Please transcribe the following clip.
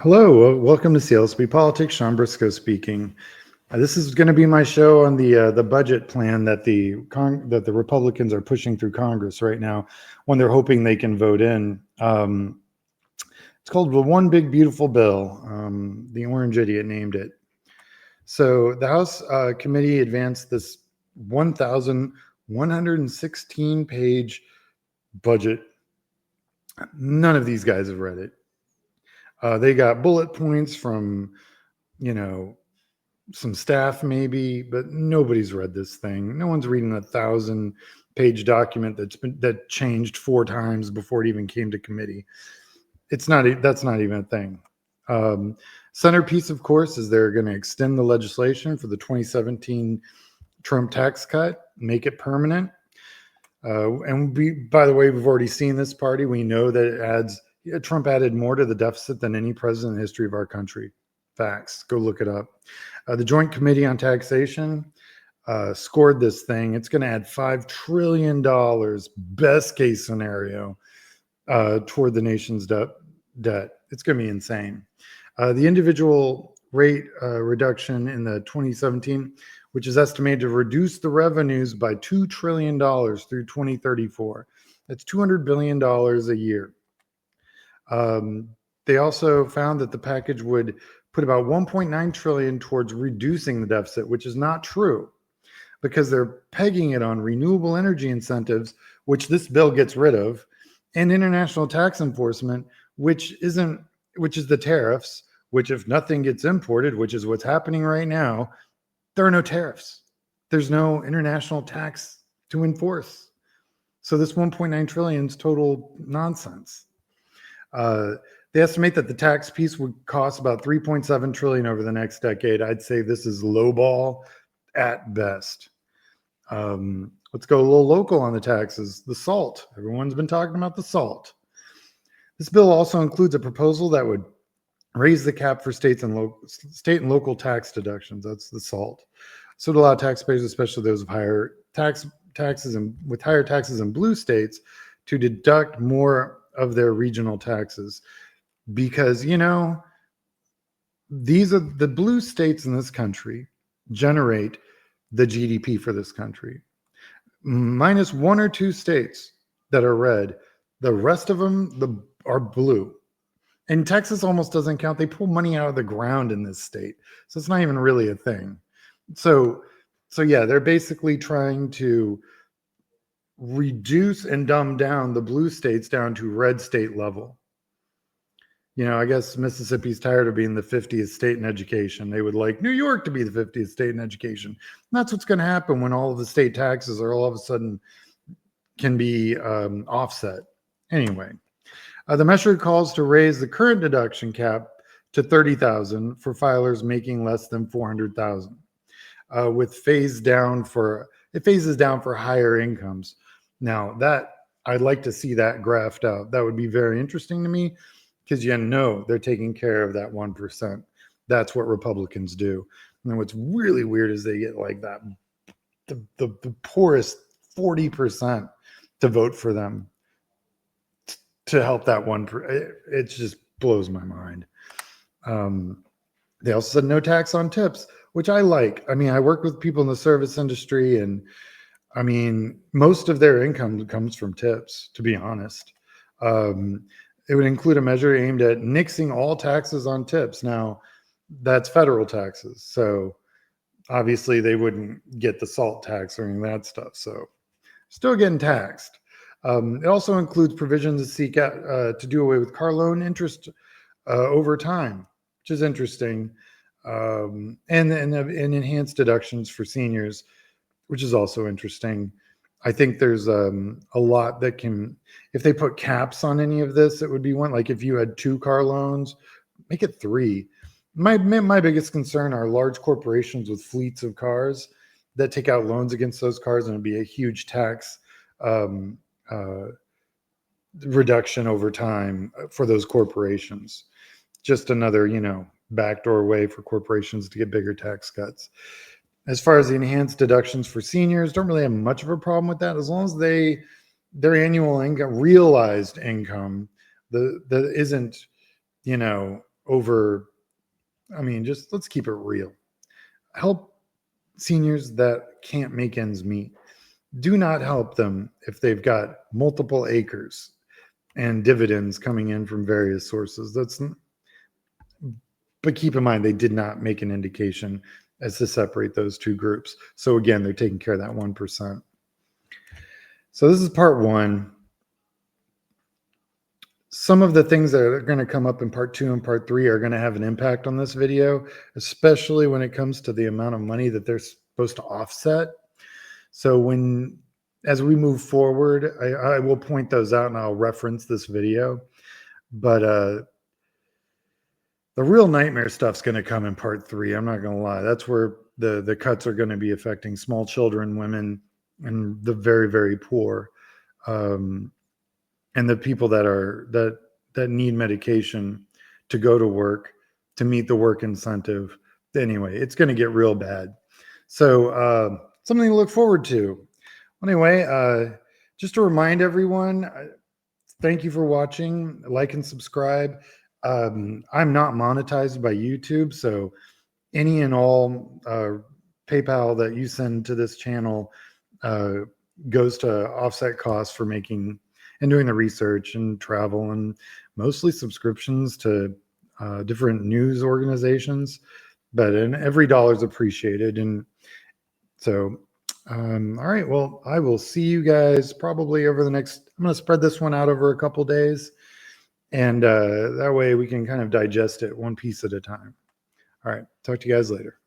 Hello, welcome to CLSP Politics. Sean Briscoe speaking. This is going to be my show on the budget plan that the Republicans are pushing through Congress right now, when they're hoping they can vote in. It's called the One Big Beautiful Bill. The orange idiot named it. So the House committee advanced this 1,116-page budget. None of these guys have read it. They got bullet points from, some staff maybe, but nobody's read this thing. No one's reading a 1,000-page document that changed 4 times before it even came to committee. That's not even a thing. Centerpiece, of course, is they're going to extend the legislation for the 2017 Trump tax cut, make it permanent. By the way, we've already seen this party. We know that Trump added more to the deficit than any president in the history of our country. Facts. Go look it up. The Joint Committee on Taxation scored this thing. It's going to add $5 trillion, best case scenario, toward the nation's debt. It's going to be insane. The individual rate reduction in the 2017, which is estimated to reduce the revenues by $2 trillion through 2034. That's $200 billion a year. They also found that the package would put about 1.9 trillion towards reducing the deficit, which is not true, because they're pegging it on renewable energy incentives, which this bill gets rid of, and international tax enforcement, which is the tariffs, which if nothing gets imported, which is what's happening right now, there are no tariffs. There's no international tax to enforce. So this 1.9 trillion is total nonsense. They estimate that the tax piece would cost about 3.7 trillion over the next decade. I'd say this is lowball at best. Let's go a little local on the taxes. The SALT. Everyone's been talking about the SALT. This bill also includes a proposal that would raise the cap for state and local tax deductions. That's the SALT. So to allow taxpayers, especially those with higher taxes in blue states, to deduct more of their regional taxes, because these are the blue states in this country generate the GDP for this country, minus 1 or 2 states that are red. The rest of them are blue, and Texas almost doesn't count. They pull money out of the ground in this state, so it's not even really a thing. So yeah, they're basically trying to reduce and dumb down the blue states down to red state level. I guess Mississippi's tired of being the 50th state in education. They would like New York to be the 50th state in education. And that's what's going to happen when all of the state taxes are all of a sudden can be offset. Anyway, the measure calls to raise the current deduction cap to $30,000 for filers making less than $400,000, with phases down for higher incomes. Now that I'd like to see that graphed out. That would be very interesting to me, because they're taking care of that 1%. That's what Republicans do. And what's really weird is they get like that the poorest 40% to vote for them to help that 1%. It just blows my mind. They also said no tax on tips, which I like. I work with people in the service industry, and most of their income comes from tips, to be honest. It would include a measure aimed at nixing all taxes on tips. Now, that's federal taxes, so obviously they wouldn't get the SALT tax or any of that stuff. So, still getting taxed. It also includes provisions that seek out to do away with car loan interest over time, which is interesting, and enhanced deductions for seniors, which is also interesting. I think there's a lot that can, if they put caps on any of this, it would be one. Like if you had 2 car loans, make it 3. My biggest concern are large corporations with fleets of cars that take out loans against those cars, and it'd be a huge tax reduction over time for those corporations. Just another, backdoor way for corporations to get bigger tax cuts. As far as the enhanced deductions for seniors, don't really have much of a problem with that, as long as their annual income, realized income, that isn't, over, I mean, just let's keep it real. Help seniors that can't make ends meet. Do not help them if they've got multiple acres and dividends coming in from various sources. But keep in mind, they did not make an indication as to separate those two groups. So again, they're taking care of that 1%. So this is part one. Some of the things that are going to come up in part 2 and part 3 are going to have an impact on this video, especially when it comes to the amount of money that they're supposed to offset. So as we move forward, I will point those out and I'll reference this video. But the real nightmare stuff's going to come in part 3. I'm not going to lie. That's where the cuts are going to be affecting small children, women, and the very, very poor. And the people that need medication to go to work, to meet the work incentive. Anyway, it's going to get real bad. So something to look forward to. Anyway, just to remind everyone, thank you for watching. Like and subscribe. I'm not monetized by YouTube, so any and all PayPal that you send to this channel goes to offset costs for making and doing the research and travel and mostly subscriptions to different news organizations. But every dollar is appreciated. And so, all right, well, I will see you guys probably over the next, I'm going to spread this one out over a couple days. And that way we can kind of digest it one piece at a time. All right, talk to you guys later.